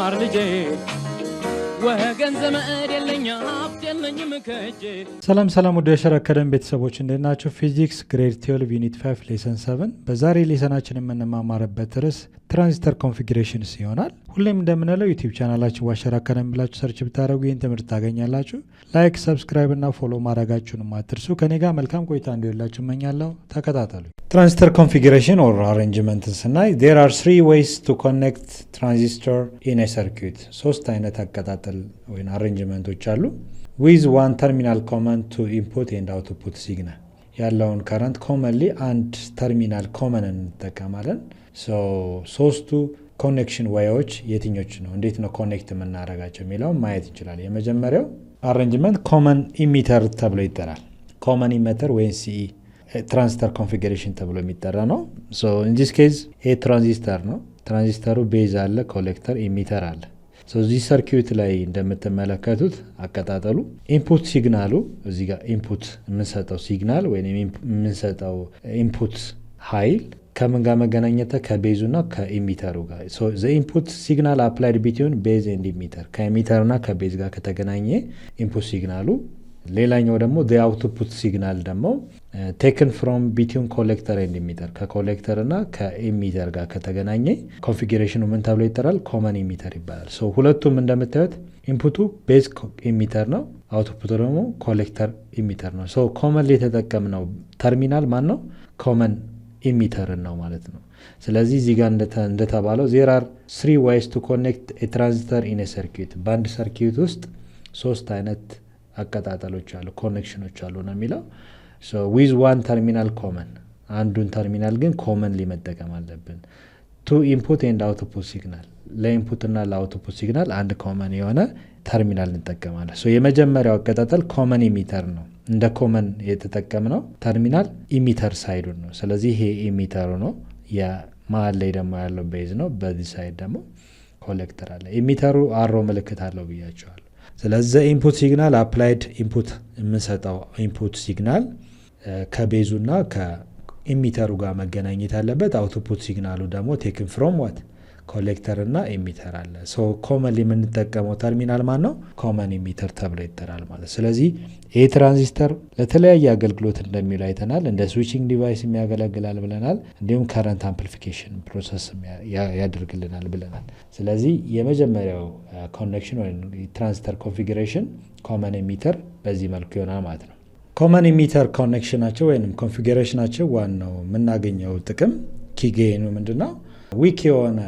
ተማር ልጄ ወገን ዘመድ የለኝ ሀብት የለኝም ከእጄ። ሰላም ወደ ሸር አካዳሚ ቤተሰቦች እንዴት ናችሁ? ፊዚክስ ግሬድ 12 ዩኒት 5 ሌሰን 7 በዛሬ ሌሰናችን የምንማማርበት ርዕስ ትራንዚስተር ኮንፊግሬሽንስ ይሆናል። ሁሌም እንደምንለው ዩቲዩብ ቻናላችን ዋሸር አካዳሚ ብላችሁ ሰርች ብታደርጉ ይህን ትምህርት ታገኛላችሁ። ላይክ፣ ሰብስክራይብ እና ፎሎ ማድረጋችሁን አትርሱ። ከኔ ጋር መልካም ቆይታ እንዲሆንላችሁ እመኛለሁ። ተከታተሉ። ትራንዚስተር ኮንፊግሬሽን ኦር አሬንጅመንት ስናይ there are three ways to connect transistor in a circuit። ሶስት አይነት አቀጣጠል ወይም አሬንጅመንቶች አሉ። with one terminal common to input and output signal ያለውን ከረንት ኮመንሊ አንድ ተርሚናል ኮመን እንጠቀማለን። ሶስቱ ኮኔክሽን ዋዮች የትኞች ነው፣ እንዴት ነው ኮኔክት የምናደርጋቸው የሚለውን ማየት ይችላል። የመጀመሪያው አሬንጅመንት ኮመን ኢሚተር ተብሎ ይጠራል። ኮመን ኢሚተር ወይም ሲኢ ትራንዚስተር ኮንፊግሬሽን ተብሎ የሚጠራ ነው። ኢን ዲስ ኬዝ ይሄ ትራንዚስተር ነው። ትራንዚስተሩ ቤዝ አለ፣ ኮሌክተር፣ ኢሚተር አለ። እዚህ ሰርኪዩት ላይ እንደምትመለከቱት አቀጣጠሉ ኢንፑት ሲግናሉ እዚህ ጋር ኢንፑት የምንሰጠው ሲግናል ወይም የምንሰጠው ኢንፑት ኃይል ከምን ጋር መገናኘተ ከቤዙና ከኢሚተሩ ጋር። ኢንፑት ሲግናል አፕላይድ ቢትዊን ቤዝ ኤንድ ኢሚተር ከኢሚተርና ከቤዝ ጋር ከተገናኘ ኢንፑት ሲግናሉ። ሌላኛው ደግሞ አውትፑት ሲግናል ደግሞ ቴክን ፍሮም ቢትዊን ኮሌክተር ኤንድ ኢሚተር ከኮሌክተር እና ከኢሚተር ጋር ከተገናኘ ኮንፊግሬሽኑ ምን ተብሎ ይጠራል? ኮመን ኢሚተር ይባላል። ሁለቱም እንደምታዩት ኢንፑቱ ቤዝ ኢሚተር ነው፣ አውትፑቱ ደግሞ ኮሌክተር ኢሚተር ነው። ኮመን የተጠቀምነው ተርሚናል ማን ነው? ኮመን ኢሚተር ነው ማለት ነው። ስለዚህ እዚህ ጋር እንደተባለው there are three ways to connect a transistor in a circuit። በአንድ ሰርኪዩት ውስጥ ሶስት አይነት አቀጣጠሎች አሉ፣ ኮኔክሽኖች አሉ ነው የሚለው። with one terminal common አንዱን ተርሚናል ግን ኮመንሊ መጠቀም አለብን። to input and output signal ለኢንፑት እና ለአውትፑት ሲግናል አንድ ኮመን የሆነ ተርሚናል እንጠቀማለን። የመጀመሪያው አቀጣጠል ኮመን ኢሚተር ነው። እንደ ኮመን የተጠቀምነው ተርሚናል ኢሚተር ሳይዱን ነው። ስለዚህ ይሄ ኢሚተሩ ነው። የመሀል ላይ ደግሞ ያለው ቤዝ ነው። በዚህ ሳይድ ደግሞ ኮሌክተር አለ። ኢሚተሩ አሮ ምልክት አለው ብያቸዋል። ስለዚህ ኢንፑት ሲግናል አፕላይድ ኢንፑት የምንሰጠው ኢንፑት ሲግናል ከቤዙና ከኢሚተሩ ጋር መገናኘት አለበት። አውትፑት ሲግናሉ ደግሞ ቴክን ፍሮም ዋት ኮሌክተር እና ኢሚተር አለ። ኮመን የምንጠቀመው ተርሚናል ማን ነው? ኮመን ኢሚተር ተብሎ ይጠራል ማለት። ስለዚህ ይህ ትራንዚስተር ለተለያየ አገልግሎት እንደሚውል አይተናል። እንደ ስዊቺንግ ዲቫይስ የሚያገለግላል ብለናል። እንዲሁም ከረንት አምፕሊፊኬሽን ፕሮሰስ ያደርግልናል ብለናል። ስለዚህ የመጀመሪያው ኮኔክሽን ወይም ትራንዚስተር ኮንፊግሬሽን ኮመን ኢሚተር በዚህ መልኩ ይሆናል ማለት ነው። ኮመን ኢሚተር ኮኔክሽናቸው ወይም ኮንፊግሬሽናቸው ዋናው የምናገኘው ጥቅም ኪጌኑ ምንድነው? ዊክ የሆነ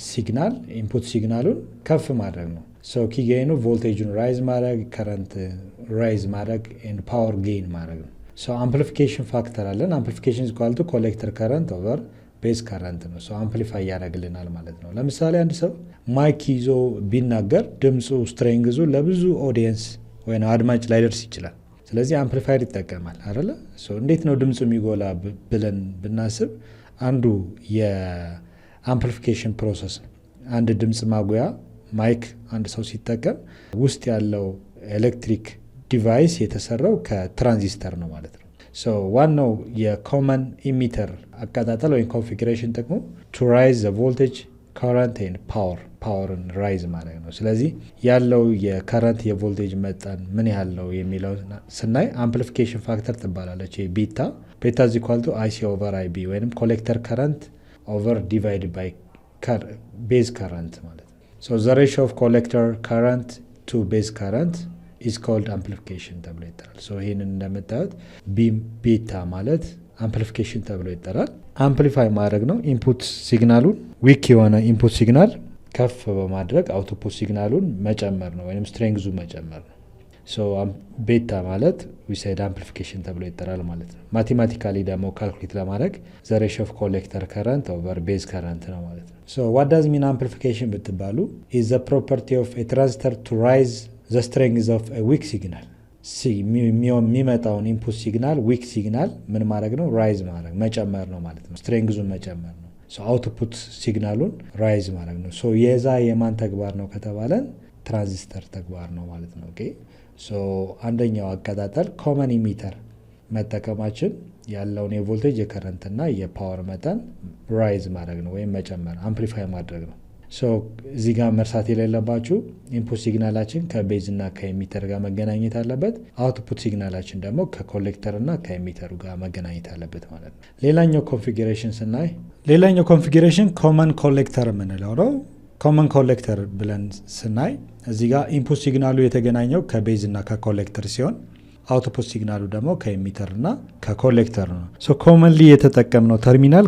ሲግናል ኢንፑት ሲግናሉን ከፍ ማድረግ ነው። ኪጌኑ ቮልቴጁን ራይዝ ማድረግ፣ ከረንት ራይዝ ማድረግ፣ ፓወር ጌን ማድረግ ነው። አምፕሊፊኬሽን ፋክተር አለን። አምፕሊፊኬሽን ኢኳል ቱ ኮሌክተር ከረንት ኦቨር ቤዝ ከረንት ነው። አምፕሊፋይ ያደርግልናል ማለት ነው። ለምሳሌ አንድ ሰው ማይክ ይዞ ቢናገር ድምፁ ስትሬንግዙ ለብዙ ኦዲየንስ ወይም አድማጭ ላይደርስ ይችላል። ስለዚህ አምፕሊፋየር ይጠቀማል አይደለ? እንዴት ነው ድምፁ የሚጎላ ብለን ብናስብ አንዱ የአምፕሊፊኬሽን ፕሮሰስ ነው። አንድ ድምፅ ማጉያ ማይክ አንድ ሰው ሲጠቀም ውስጥ ያለው ኤሌክትሪክ ዲቫይስ የተሰራው ከትራንዚስተር ነው ማለት ነው። ዋናው የኮመን ኢሚተር አቀጣጠል ወይም ኮንፊግሬሽን ጥቅሙ ቱ ራይዝ ዘ ቮልቴጅ ከረንት ኤንድ ፓወርን ራይዝ ማድረግ ነው። ስለዚህ ያለው የከረንት የቮልቴጅ መጠን ምን ያህል ነው የሚለው ስናይ አምፕሊፊኬሽን ፋክተር ትባላለች። ቤታ is equal to IC over IB ወይም ኮሌክተር ከረንት ኦቨር ዲቫይድ ባይ ቤዝ ከረንት ማለት ነው። the ratio of collector current to base current is called amplification ተብሎ ይጠራል። ይህንን እንደምታዩት ቤታ ማለት አምፕሊፊኬሽን ተብሎ ይጠራል። አምፕሊፋይ ማድረግ ነው። ኢንፑት ሲግናሉን ዊክ የሆነ ኢንፑት ሲግናል ከፍ በማድረግ አውትፑት ሲግናሉን መጨመር ነው ወይም ስትሬንግዙ መጨመር ነው። ቤታ ማለት ዊሳይድ አምፕሊፊኬሽን ተብሎ ይጠራል ማለት ነው። ማቴማቲካሊ ደግሞ ካልኩሌት ለማድረግ ዘ ሬሽዮ ኦፍ ኮሌክተር ከረንት ኦቨር ቤዝ ከረንት ነው ማለት ነው። ዋት ዳዝ ሚን አምፕሊፊኬሽን ብትባሉ ኢዝ ዘ ፕሮፐርቲ ኦፍ ኤ ትራንዚስተር ቱ ራይዝ ዘ ስትሬንግዝ ኦፍ ኤ ዊክ ሲግናል። የሚመጣውን ኢንፑት ሲግናል ዊክ ሲግናል ምን ማድረግ ነው? ራይዝ ማድረግ መጨመር ነው ማለት ነው። ስትሬንግዙን መጨመር ነው። አውትፑት ሲግናሉን ራይዝ ማድረግ ነው። የዛ የማን ተግባር ነው ከተባለን ትራንዚስተር ተግባር ነው ማለት ነው። ኦኬ አንደኛው አቀጣጠል ኮመን ኢሚተር መጠቀማችን ያለውን የቮልቴጅ የከረንትና የፓወር መጠን ራይዝ ማድረግ ነው ወይም መጨመር አምፕሊፋይ ማድረግ ነው። ሶ እዚህ ጋር መርሳት የሌለባችሁ ኢንፑት ሲግናላችን ከቤዝ እና ከኤሚተር ጋር መገናኘት አለበት። አውትፑት ሲግናላችን ደግሞ ከኮሌክተር እና ከኤሚተሩ ጋር መገናኘት አለበት ማለት ነው። ሌላኛው ኮንፊግሬሽን ስናይ ኮመን ኮሌክተር የምንለው ነው። ኮመን ኮሌክተር ብለን ስናይ እዚህ ጋር ኢንፑት ሲግናሉ የተገናኘው ከቤዝ እና ከኮሌክተር ሲሆን አውትፑት ሲግናሉ ደግሞ ከኤሚተር እና ከኮሌክተር ነው። ሶ ኮመንሊ የተጠቀምነው ተርሚናል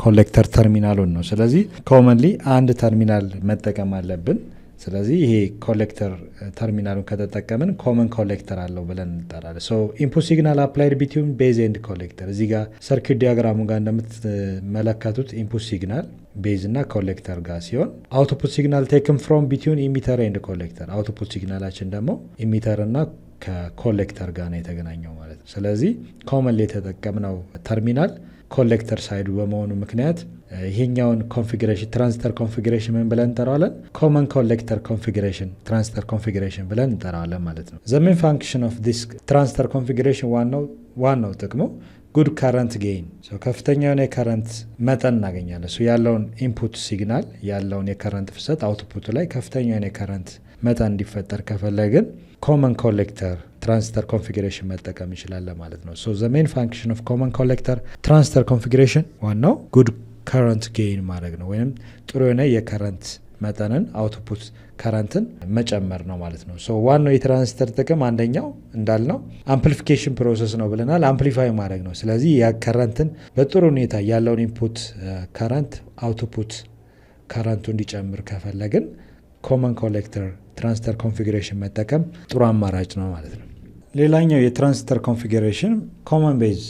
ኮሌክተር ተርሚናሉን ነው። ስለዚህ ኮመንሊ አንድ ተርሚናል መጠቀም አለብን። ስለዚህ ይሄ ኮሌክተር ተርሚናሉን ከተጠቀምን ኮመን ኮሌክተር አለው ብለን እንጠራለን። ሶ ኢንፑት ሲግናል አፕላይድ ቢትዊን ቤዝ ኤንድ ኮሌክተር። እዚህ ጋር ሰርኪት ዲያግራሙ ጋር እንደምትመለከቱት ኢንፑት ሲግናል ቤዝ እና ኮሌክተር ጋር ሲሆን አውትፑት ሲግናል ቴክን ፍሮም ቢትዊን ኢሚተር ኤንድ ኮሌክተር። አውትፑት ሲግናላችን ደግሞ ኢሚተር እና ከኮሌክተር ጋር ነው የተገናኘው ማለት ነው። ስለዚህ ኮመንሊ የተጠቀምነው ተርሚናል ኮሌክተር ሳይዱ በመሆኑ ምክንያት ይሄኛውን ኮንፊግሬሽን ትራንዚስተር ኮንፊግሬሽን ምን ብለን እንጠራዋለን? ኮመን ኮሌክተር ኮንፊግሬሽን ትራንዚስተር ኮንፊግሬሽን ብለን እንጠራዋለን ማለት ነው። ዘ ሜን ፋንክሽን ኦፍ ዲስ ትራንዚስተር ኮንፊግሬሽን ዋናው ጥቅሙ ጉድ ከረንት ጌይን፣ ከፍተኛ የሆነ የከረንት መጠን እናገኛለን። ያለውን ኢንፑት ሲግናል ያለውን የከረንት ፍሰት አውትፑቱ ላይ ከፍተኛ የሆነ የከረንት መጠን እንዲፈጠር ከፈለግን ኮመን ኮሌክተር ትራንዚስተር ኮንፊግሬሽን መጠቀም ይችላለን ማለት ነው። ሶ ዘ ሜን ፋንክሽን ኦፍ ኮመን ኮሌክተር ትራንዚስተር ኮንፊግሬሽን ዋናው ጉድ ከረንት ጌይን ማድረግ ነው፣ ወይም ጥሩ የሆነ የከረንት መጠንን አውትፑት ከረንትን መጨመር ነው ማለት ነው። ሶ ዋናው የትራንዚስተር ጥቅም አንደኛው እንዳልነው አምፕሊፊኬሽን ፕሮሰስ ነው ብለናል። አምፕሊፋይ ማድረግ ነው። ስለዚህ ከረንትን በጥሩ ሁኔታ ያለውን ኢንፑት ከረንት አውትፑት ከረንቱ እንዲጨምር ከፈለግን ኮመን ኮሌክተር ትራንዚስተር ኮንፊግሬሽን መጠቀም ጥሩ አማራጭ ነው ማለት ነው። ሌላኛው የትራንዚስተር ኮንፊግሬሽን ኮመን ቤዝ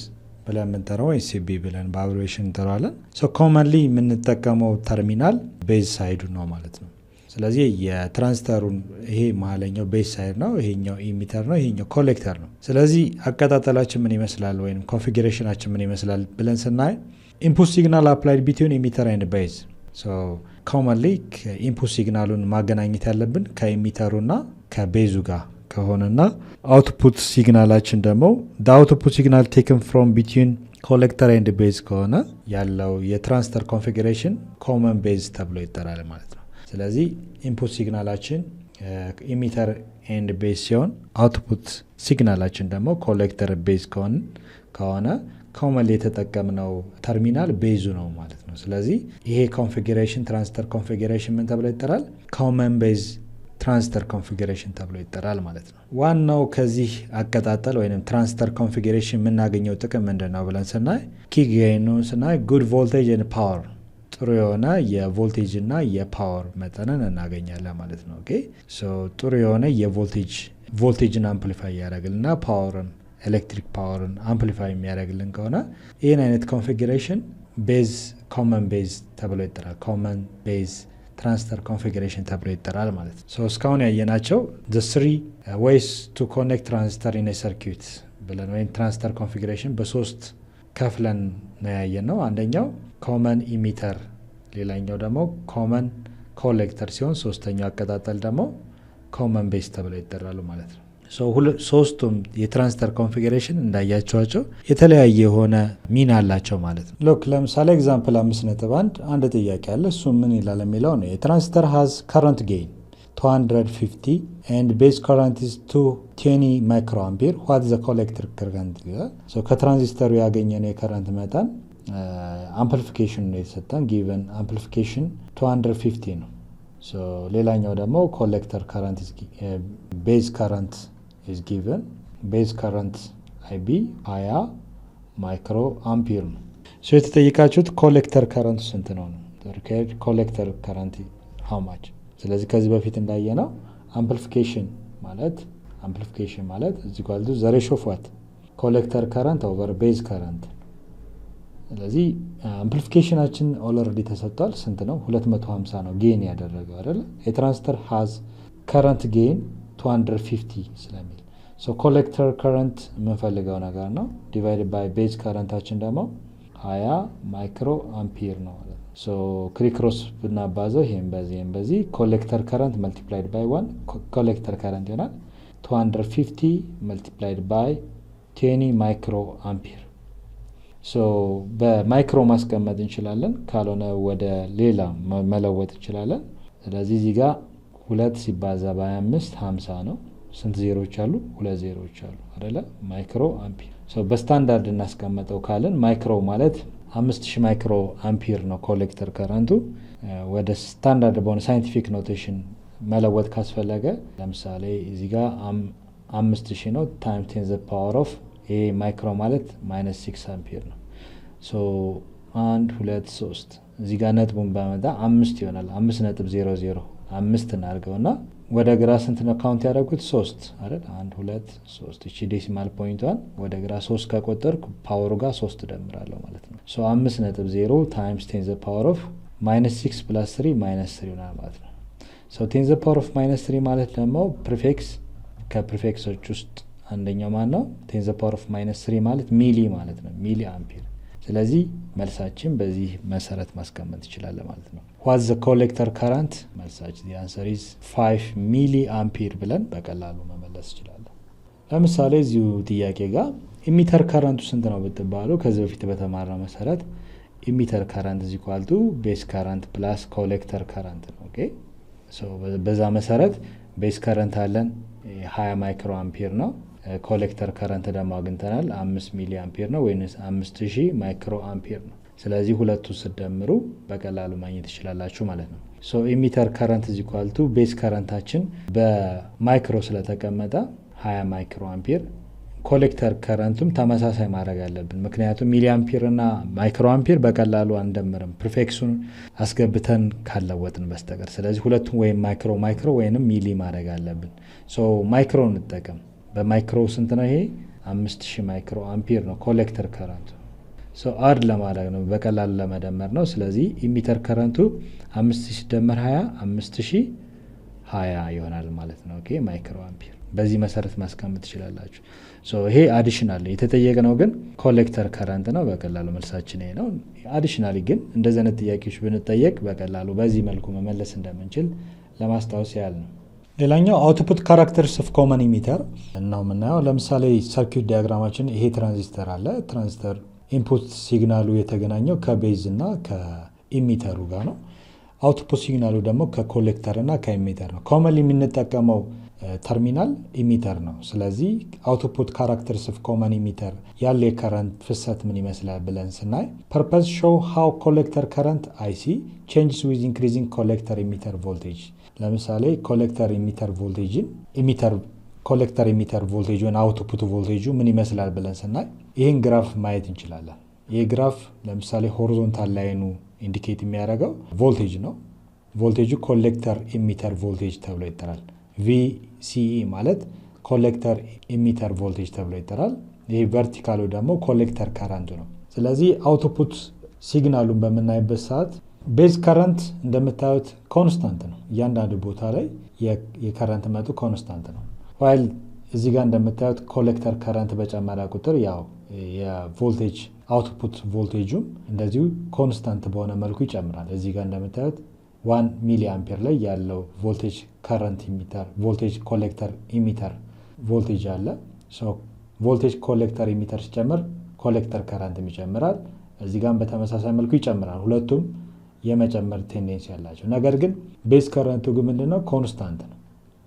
ብለን የምንጠራው ወይ ሲቢ ብለን በአብሬሽን እንጠራዋለን። ኮመንሊ የምንጠቀመው ተርሚናል ቤዝ ሳይዱ ነው ማለት ነው። ስለዚህ የትራንዚስተሩን ይሄ መሀለኛው ቤዝ ሳይድ ነው፣ ይሄኛው ኢሚተር ነው፣ ይሄኛው ኮሌክተር ነው። ስለዚህ አቀጣጠላችን ምን ይመስላል ወይም ኮንፊግሬሽናችን ምን ይመስላል ብለን ስናይ ኢንፑት ሲግናል አፕላይድ ቢትዊን ኢሚተር ኤንድ ቤዝ። ኮመንሊ ኢንፑት ሲግናሉን ማገናኘት ያለብን ከኢሚተሩና ከቤዙ ጋር ከሆነና አውትፑት ሲግናላችን ደግሞ አውትፑት ሲግናል ቴክን ፍሮም ቢትዊን ኮሌክተር ኤንድ ቤዝ ከሆነ ያለው የትራንዚስተር ኮንፊግሬሽን ኮመን ቤዝ ተብሎ ይጠራል ማለት ነው። ስለዚህ ኢንፑት ሲግናላችን ኢሚተር ኤንድ ቤዝ ሲሆን አውትፑት ሲግናላችን ደግሞ ኮሌክተር ቤዝ ከሆነ ኮመንሊ የተጠቀምነው ተርሚናል ቤዙ ነው ማለት ነው። ስለዚህ ይሄ ኮንፊግሬሽን ትራንዚስተር ኮንፊግሬሽን ምን ተብሎ ይጠራል? ኮመን ቤዝ ትራንዚስተር ኮንፊግሬሽን ተብሎ ይጠራል ማለት ነው። ዋናው ከዚህ አቀጣጠል ወይም ትራንዚስተር ኮንፊግሬሽን የምናገኘው ጥቅም ምንድን ነው ብለን ስናይ ኪ ጌይኑን ስናይ ጉድ ቮልቴጅ ኤንድ ፓወር፣ ጥሩ የሆነ የቮልቴጅ እና የፓወር መጠንን እናገኛለን ማለት ነው። ኦኬ ሶ ጥሩ የሆነ የቮልቴጅን አምፕሊፋይ ያደርግልና ፓወርን ኤሌክትሪክ ፓወርን አምፕሊፋይ የሚያደርግልን ከሆነ ይህን አይነት ኮንፊግሬሽን ቤዝ ኮመን ቤዝ ተብሎ ይጠራል። ኮመን ቤዝ ትራንዚስተር ኮንፊግሬሽን ተብሎ ይጠራል ማለት ነው። እስካሁን ያየናቸው the three ways to connect transistor in a circuit ብለን ወይም ትራንዚስተር ኮንፊግሬሽን በሶስት ከፍለን ነው ያየነው። አንደኛው ኮመን ኢሚተር፣ ሌላኛው ደግሞ ኮመን ኮሌክተር ሲሆን ሶስተኛው አቀጣጠል ደግሞ ኮመን ቤዝ ተብለው ይጠራሉ ማለት ነው። ሶስቱም የትራንዚስተር ኮንፊግሬሽን እንዳያቸዋቸው የተለያየ የሆነ ሚና አላቸው ማለት ነው። ሎክ ለምሳሌ ኤግዛምፕል 5.1 አንድ ጥያቄ አለ። እሱ ምን ይላል የሚለው ነው የትራንዚስተር ሃዝ ከረንት ጌይን 250 and base current is 220 microampere what is the collector current ይላል። ከትራንዚስተሩ ያገኘነው የከረንት መጠን አምፕሊፊኬሽን ነው የተሰጠን given amplification 250 ነው። ሌላኛው ደግሞ ኮሌክተር ከረንት ቤዝ ከረንት is given base current IB 20 ማይክሮ አምፒር ነው። የተጠየቃችሁት ኮሌክተር ከረንት ስንት ነው? ኮሌክተር ከረንት how much? ስለዚህ ከዚህ በፊት እንዳየነው አምፕሊፊኬሽን ማለት እዚህ ጋር ዘ ሬሾ ኦፍ ዋት ኮሌክተር ከረንት ኦቨር ቤዝ ከረንት። ስለዚህ አምፕሊፊኬሽናችን ኦልሬዲ ተሰጥቷል። ስንት ነው? 250 ነው ጌን ያደረገው አይደል? የትራንዚስተር ሃዝ ከረንት ጌን 250 ስለሚል ኮሌክተር ከረንት የምንፈልገው ነገር ነው። ዲቫይድድ ባይ ቤዝ ከረንታችን ደግሞ 20 ማይክሮ አምፒር ነው ማለት ነው። ክሪክሮስ ብናባዘው ይሄን በዚህ ኮሌክተር ከረንት መልቲፕላይድ ባይ 1 ኮሌክተር ከረንት ይሆናል 250 መልቲፕላይድ ባይ 20 ማይክሮ አምፒር። ሶ በማይክሮ ማስቀመጥ እንችላለን፣ ካልሆነ ወደ ሌላ መለወጥ እንችላለን። ስለዚህ እዚህ ጋር 2 ሲባዛ በ25 50 ነው። ስንት ዜሮዎች አሉ? 2 ዜሮዎች አሉ አይደለ? ማይክሮ አምፒር። ሶ በስታንዳርድ እናስቀምጠው ካለን ማይክሮ ማለት 5000 ማይክሮ አምፒር ነው ኮሌክተር ከረንቱ። ወደ ስታንዳርድ በሆነ ሳይንቲፊክ ኖቴሽን መለወጥ ካስፈለገ ለምሳሌ እዚህ ጋር 5000 ነው ታይምስ 10 ዘ ፓወር ኦፍ ይሄ ማይክሮ ማለት -6 አምፒር ነው። ሶ 1 2 3 እዚህ ጋር ነጥቡን ባመጣ 5 ይሆናል። 5.00 5 እናድርገውና ወደ ግራ ስንት ነው ካውንት ያደረጉት? 3 አይደል? 1 2 3 እቺ ዴሲማል ፖይንቷን ወደ ግራ 3 ከቆጠርኩ ፓወሩ ጋር 3 ደምራለሁ ማለት ነው። ሶ 5.0 ታይምስ 10 ዘ ፓወር ኦፍ -6 + 3 -3 ይሆናል ማለት ነው። ሶ 10 ዘ ፓወር ኦፍ -3 ማለት ደግሞ ፕሪፊክስ ከፕሪፊክሶች ውስጥ አንደኛው ማን ነው? 10 ዘ ፓወር ኦፍ -3 ማለት ሚሊ ማለት ነው፣ ሚሊ አምፒር። ስለዚህ መልሳችን በዚህ መሰረት ማስቀመጥ ይችላል ማለት ነው። ዋት ዘ ኮሌክተር ከረንት? መልሳችን the answer is 5 ሚሊ አምፒር ብለን በቀላሉ መመለስ ይችላል። ለምሳሌ እዚሁ ጥያቄ ጋር ኢሚተር ከረንቱ ስንት ነው ብትባሉ ከዚህ በፊት በተማራው መሰረት ኢሚተር ከረንት is equal to ቤዝ ከረንት ፕላስ ኮሌክተር ከረንት ነው። ኦኬ ሶ በዛ መሰረት ቤዝ ከረንት አለን 20 ማይክሮ አምፒር ነው። ኮሌክተር ከረንት ደግሞ አግኝተናል 5 ሚሊ አምፒር ነው ወይስ 5000 ማይክሮ አምፒር ነው። ስለዚህ ሁለቱ ስደምሩ በቀላሉ ማግኘት ይችላላችሁ ማለት ነው። ሶ ኢሚተር ከረንት is equal to ቤዝ ከረንታችን በማይክሮ ስለተቀመጠ 20 ማይክሮ አምፒር፣ ኮሌክተር ከረንቱም ተመሳሳይ ማድረግ አለብን። ምክንያቱም ሚሊ አምፒር እና ማይክሮ አምፒር በቀላሉ አንደምርም ፕሪፊክሱን አስገብተን ካለወጥን በስተቀር። ስለዚህ ሁለቱም ወይም ማይክሮ ወይንም ሚሊ ማድረግ አለብን። ሶ ማይክሮ እንጠቀም። በማይክሮ ስንት ነው? ይሄ 5000 ማይክሮ አምፒር ነው ኮሌክተር ከረንቱ። ሶ አድ ለማድረግ ነው፣ በቀላሉ ለመደመር ነው። ስለዚህ ኢሚተር ከረንቱ 5000 ሲደመር 20 5020 ይሆናል ማለት ነው። ኦኬ ማይክሮ አምፒር። በዚህ መሰረት ማስቀመጥ ትችላላችሁ። ሶ ይሄ አዲሽናል የተጠየቀ ነው፣ ግን ኮሌክተር ከረንት ነው። በቀላሉ መልሳችን ይሄ ነው። አዲሽናሊ ግን እንደዚህ አይነት ጥያቄዎች ብንጠየቅ በቀላሉ በዚህ መልኩ መመለስ እንደምንችል ለማስታወስ ያህል ነው። ሌላኛው አውትፑት ካራክተርስ ኦፍ ኮመን ኢሚተር ነው የምናየው። ለምሳሌ ሰርኪዩት ዲያግራማችን ይሄ ትራንዚስተር አለ። ትራንዚስተር ኢንፑት ሲግናሉ የተገናኘው ከቤዝ እና ከኢሚተሩ ጋር ነው። አውትፑት ሲግናሉ ደግሞ ከኮሌክተር እና ከኢሚተር ነው። ኮመን የምንጠቀመው ተርሚናል ኢሚተር ነው። ስለዚህ አውትፑት ካራክተርስ ኦፍ ኮመን ኢሚተር ያለ የከረንት ፍሰት ምን ይመስላል ብለን ስናይ ፐርፐስ ሾው ሃው ኮሌክተር ከረንት አይሲ ቼንጅስ ዊዝ ኢንክሪዚንግ ኮሌክተር ኢሚተር ቮልቴጅ። ለምሳሌ ኮሌክተር ኢሚተር ቮልቴጅን ኮሌክተር ኢሚተር ቮልቴጅ ወይም አውትፑት ቮልቴጁ ምን ይመስላል ብለን ስናይ ይህን ግራፍ ማየት እንችላለን። ይህ ግራፍ ለምሳሌ ሆሪዞንታል ላይኑ ኢንዲኬት የሚያደርገው ቮልቴጅ ነው። ቮልቴጁ ኮሌክተር ኢሚተር ቮልቴጅ ተብሎ ይጠራል። ቪሲኢ ማለት ኮሌክተር ኢሚተር ቮልቴጅ ተብሎ ይጠራል። ይህ ቨርቲካሉ ደግሞ ኮሌክተር ከረንቱ ነው። ስለዚህ አውትፑት ሲግናሉን በምናይበት ሰዓት ቤዝ ከረንት እንደምታዩት ኮንስታንት ነው። እያንዳንዱ ቦታ ላይ የከረንት መጡ ኮንስታንት ነው። ዋይል እዚህ ጋር እንደምታዩት ኮሌክተር ከረንት በጨመረ ቁጥር ያው የቮልቴጅ አውትፑት ቮልቴጁም እንደዚሁ ኮንስታንት በሆነ መልኩ ይጨምራል። እዚህ ጋር እንደምታዩት 1 ሚሊ አምፔር ላይ ያለው ቮልቴጅ ከረንት ኢሚተር ቮልቴጅ ኮሌክተር ኢሚተር ቮልቴጅ አለ። ቮልቴጅ ኮሌክተር ኢሚተር ሲጨምር ኮሌክተር ከረንትም ይጨምራል። እዚህ ጋር በተመሳሳይ መልኩ ይጨምራል። ሁለቱም የመጨመር ቴንዴንሲ ያላቸው። ነገር ግን ቤዝ ከረንቱ ግን ምንድነው? ኮንስታንት ነው።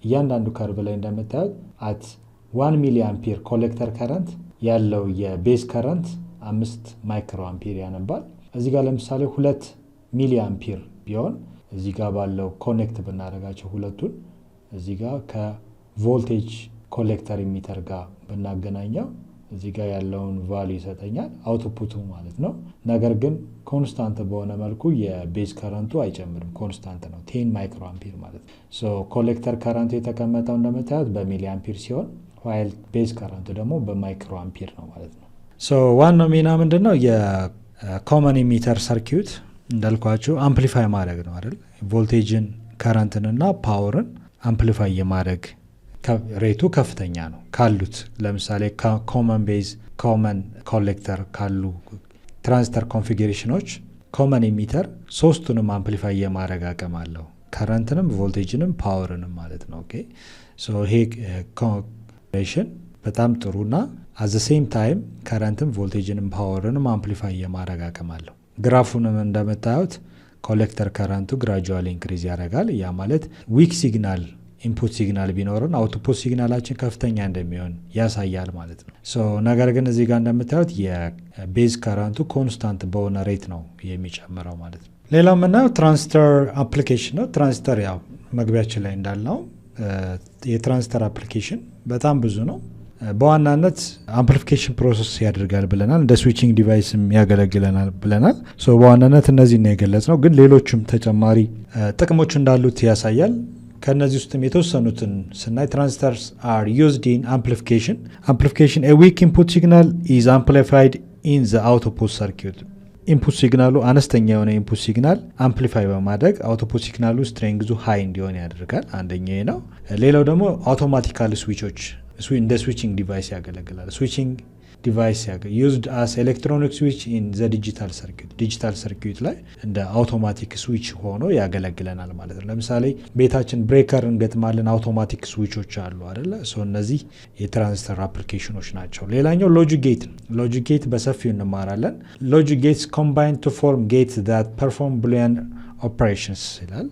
እያንዳንዱ ከርቭ ላይ እንደምታዩት አት 1 ሚሊ አምፔር ኮሌክተር ከረንት ያለው የቤዝ ከረንት 5 ማይክሮ አምፔር ያነባል። እዚህ ጋር ለምሳሌ 2 ሚሊ አምፔር ቢሆን እዚህ ጋር ባለው ኮኔክት ብናደርጋቸው ሁለቱን እዚህ ጋር ከቮልቴጅ ኮሌክተር ኢሚተር ጋር ብናገናኘው እዚህ ጋር ያለውን ቫልዩ ይሰጠኛል፣ አውትፑቱ ማለት ነው። ነገር ግን ኮንስታንት በሆነ መልኩ የቤዝ ከረንቱ አይጨምርም፣ ኮንስታንት ነው 10 ማይክሮ አምፔር ማለት ነው። ሶ ኮሌክተር ከረንቱ የተቀመጠው እንደምታዩት በሚሊ አምፔር ሲሆን ዋይል ቤዝ ከረንቱ ደግሞ በማይክሮ አምፔር ነው ማለት ነው። ሶ ዋናው ሚና ምንድነው? የኮመን ኢሚተር ሰርኪዩት እንዳልኳችሁ አምፕሊፋይ ማድረግ ነው አይደል? ቮልቴጅን ከረንትንና ፓወርን አምፕሊፋይ የማድረግ ሬቱ ከፍተኛ ነው ካሉት። ለምሳሌ ኮመን ቤዝ ኮመን ኮሌክተር ካሉ ትራንዚስተር ኮንፊግሬሽኖች ኮመን ኢሚተር ሶስቱንም አምፕሊፋይ የማድረግ አቅም አለው፣ ከረንትንም ቮልቴጅንም ፓወርንም ማለት ነው። ኦኬ ሶ ይሄ ኮንፊግሬሽን በጣም ጥሩና አት ዘ ሴም ታይም ከረንትም ቮልቴጅንም ፓወርንም አምፕሊፋይ የማድረግ አቅም አለው። ግራፉንም እንደምታዩት ኮሌክተር ከረንቱ ግራጁዋሊ ኢንክሪዝ ያደርጋል። ያ ማለት ዊክ ሲግናል ኢንፑት ሲግናል ቢኖርን አውትፑት ሲግናላችን ከፍተኛ እንደሚሆን ያሳያል ማለት ነው። ነገር ግን እዚህ ጋር እንደምታዩት የቤዝ ከረንቱ ኮንስታንት በሆነ ሬት ነው የሚጨምረው ማለት ነው። ሌላው የምናየው ትራንዚስተር አፕሊኬሽን ነው። ትራንዚስተር ያው መግቢያችን ላይ እንዳልነው የትራንዚስተር አፕሊኬሽን በጣም ብዙ ነው። በዋናነት አምፕሊፊኬሽን ፕሮሰስ ያደርጋል ብለናል። እንደ ስዊቺንግ ዲቫይስም ያገለግለናል ብለናል። በዋናነት እነዚህ ነው የገለጽ ነው። ግን ሌሎችም ተጨማሪ ጥቅሞች እንዳሉት ያሳያል። ከነዚህ ውስጥም የተወሰኑትን ስናይ ትራንዚስተርስ አር ዩዝድ ኢን አምፕሊፊኬሽን ኤ ዊክ ኢንፑት ሲግናል ኢዝ አምፕሊፋይድ ኢን ዘ አውትፑት ሰርኪዩት። ኢንፑት ሲግናሉ አነስተኛ የሆነ ኢንፑት ሲግናል አምፕሊፋይ በማድረግ አውትፑት ሲግናሉ ስትሬንግዙ ሃይ እንዲሆን ያደርጋል። አንደኛው ነው። ሌላው ደግሞ አውቶማቲካል ስዊቾች እንደ ስዊቺንግ ዲቫይስ ያገለግላል። ስዊቺንግ ዲቫይስ ዩዝድ አስ ኤሌክትሮኒክ ስዊች ኢን ዘ ዲጂታል ሰርኪዩት ላይ እንደ አውቶማቲክ ስዊች ሆኖ ያገለግለናል ማለት ነው። ለምሳሌ ቤታችን ብሬከር እንገጥማለን፣ አውቶማቲክ ስዊቾች አሉ አይደለ? እነዚህ የትራንዚስተር አፕሊኬሽኖች ናቸው። ሌላኛው ሎጂክ ጌት ነው። ሎጂክ ጌት በሰፊው እንማራለን። ሎጂክ ጌትስ ኮምባይን ቱ ፎርም ጌትስ ዛት ፐርፎርም ቡሊያን ኦፕሬሽንስ ይላል።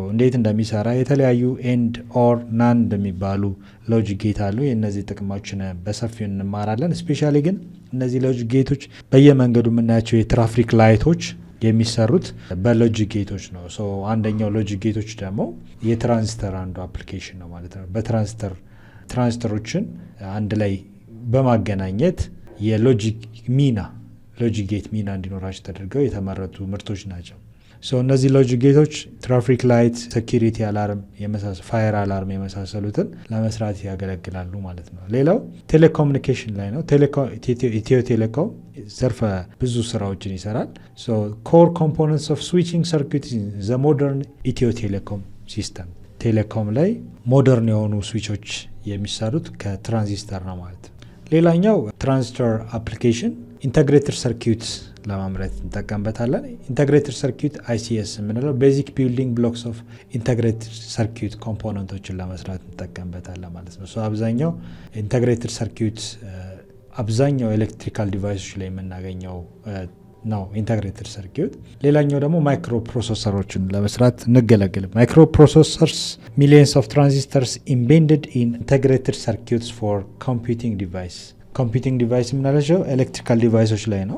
እንዴት እንደሚሰራ የተለያዩ ኤንድ ኦር ናን እንደሚባሉ ሎጂክ ጌት አሉ። የእነዚህ ጥቅሞችን በሰፊው እንማራለን። ስፔሻሊ ግን እነዚህ ሎጂክ ጌቶች በየመንገዱ የምናያቸው የትራፊክ ላይቶች የሚሰሩት በሎጂክ ጌቶች ነው። አንደኛው ሎጂክ ጌቶች ደግሞ የትራንዚስተር አንዱ አፕሊኬሽን ነው ማለት ነው። ትራንዚስተሮችን አንድ ላይ በማገናኘት የሎጂክ ጌት ሚና እንዲኖራቸው ተደርገው የተመረቱ ምርቶች ናቸው። እነዚህ ሎጂክ ጌቶች ትራፊክ ላይት፣ ሴኪሪቲ አላርም፣ ፋየር አላርም የመሳሰሉትን ለመስራት ያገለግላሉ ማለት ነው። ሌላው ቴሌኮሙኒኬሽን ላይ ነው። ኢትዮ ቴሌኮም ዘርፈ ብዙ ስራዎችን ይሰራል። ኮር ኮምፖነንትስ ኦፍ ስዊቺንግ ሰርኪዩት ዘ ሞደርን ኢትዮ ቴሌኮም ሲስተም። ቴሌኮም ላይ ሞደርን የሆኑ ስዊቾች የሚሰሩት ከትራንዚስተር ነው ማለት ነው። ሌላኛው ትራንዚስተር አፕሊኬሽን ኢንተግሬትድ ሰርኪዩት ለማምረት እንጠቀምበታለን። ኢንተግሬትድ ሰርኪዩት አይሲኤስ የምንለው ቤዚክ ቢልዲንግ ብሎክስ ኦፍ ኢንተግሬትድ ሰርኪዩት ኮምፖነንቶችን ለመስራት እንጠቀምበታለን ማለት ነው። አብዛኛው ኢንተግሬትድ ሰርኪዩት አብዛኛው ኤሌክትሪካል ዲቫይሶች ላይ የምናገኘው ነው ኢንተግሬትድ ሰርኪዩት። ሌላኛው ደግሞ ማይክሮ ፕሮሰሰሮችን ለመስራት እንገለግል። ማይክሮ ፕሮሰሰርስ ሚሊየንስ ኦፍ ትራንዚስተርስ ኢምቤንድድ ኢን ኢንተግሬትድ ሰርኪዩትስ ፎር ኮምፒውቲንግ ዲቫይስ። ኮምፒውቲንግ ዲቫይስ የምናለቸው ኤሌክትሪካል ዲቫይሶች ላይ ነው።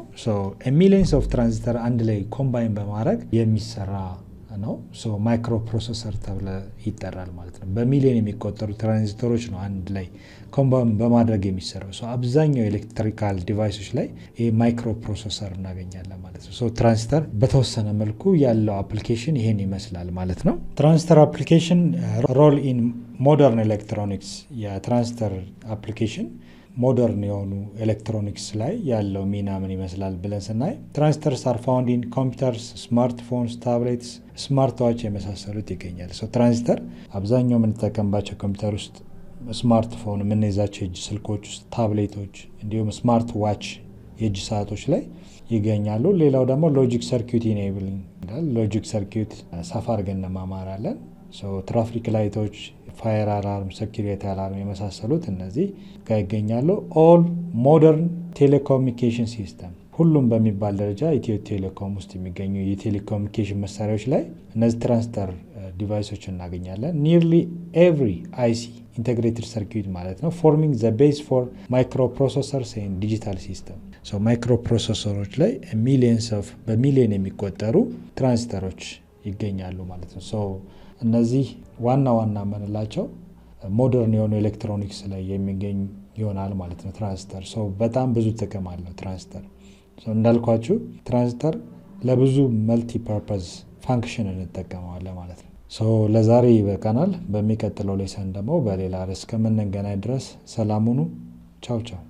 ሚሊየንስ ኦፍ ትራንዚስተር አንድ ላይ ኮምባይን በማድረግ የሚሰራ ነው። ማይክሮ ፕሮሰሰር ተብለ ይጠራል ማለት ነው። በሚሊየን የሚቆጠሩ ትራንዚስተሮች ነው አንድ ላይ ኮምባይን በማድረግ የሚሰራው። አብዛኛው ኤሌክትሪካል ዲቫይሶች ላይ ይህ ማይክሮ ፕሮሰሰር እናገኛለን ማለት ነው። ትራንዚስተር በተወሰነ መልኩ ያለው አፕሊኬሽን ይሄን ይመስላል ማለት ነው። ትራንዚስተር አፕሊኬሽን ሮል ኢን ሞደርን ኤሌክትሮኒክስ። የትራንዚስተር አፕሊኬሽን ሞደርን የሆኑ ኤሌክትሮኒክስ ላይ ያለው ሚና ምን ይመስላል ብለን ስናይ ትራንዚስተርስ አር ፋውንድ ኢን ኮምፒውተርስ፣ ስማርትፎንስ፣ ታብሌትስ፣ ስማርት ዋች የመሳሰሉት ይገኛል። ትራንዚስተር አብዛኛው የምንጠቀምባቸው ኮምፒውተር ውስጥ፣ ስማርትፎን የምንይዛቸው የእጅ ስልኮች ውስጥ፣ ታብሌቶች እንዲሁም ስማርት ዋች የእጅ ሰዓቶች ላይ ይገኛሉ። ሌላው ደግሞ ሎጂክ ሰርኪዩት ኢኔብሊንግ ይላል። ሎጂክ ሰርኪዩት ሰፋ አድርገን እንማማራለን። ትራፊክ ላይቶች፣ ፋየር አላርም፣ ሴኪሪቲ አላርም የመሳሰሉት እነዚህ ጋር ይገኛሉ። ኦል ሞደርን ቴሌኮሙኒኬሽን ሲስተም ሁሉም በሚባል ደረጃ ኢትዮ ቴሌኮም ውስጥ የሚገኙ የቴሌኮሙኒኬሽን መሳሪያዎች ላይ እነዚህ ትራንዚስተር ዲቫይሶች እናገኛለን። ኒርሊ ኤቭሪ አይሲ ኢንቴግሬትድ ሰርኪዩት ማለት ነው ፎርሚንግ ዘ ቤዝ ፎር ማይክሮ ፕሮሰሰርስ ኤንድ ዲጂታል ሲስተም። ማይክሮ ፕሮሰሰሮች ላይ በሚሊየን የሚቆጠሩ ትራንዚስተሮች ይገኛሉ ማለት ነው። እነዚህ ዋና የምንላቸው ሞደርን የሆኑ ኤሌክትሮኒክስ ላይ የሚገኝ ይሆናል ማለት ነው። ትራንዚስተር በጣም ብዙ ጥቅም አለው። ትራንዚስተር እንዳልኳችሁ ትራንዚስተር ለብዙ መልቲ ፐርፐዝ ፋንክሽን እንጠቀመዋለን ማለት ነው። ለዛሬ ይበቃናል። በሚቀጥለው ሌሰን ደግሞ በሌላ ርዕስ እስከምንገናኝ ድረስ ሰላም ሁኑ። ቻው ቻው።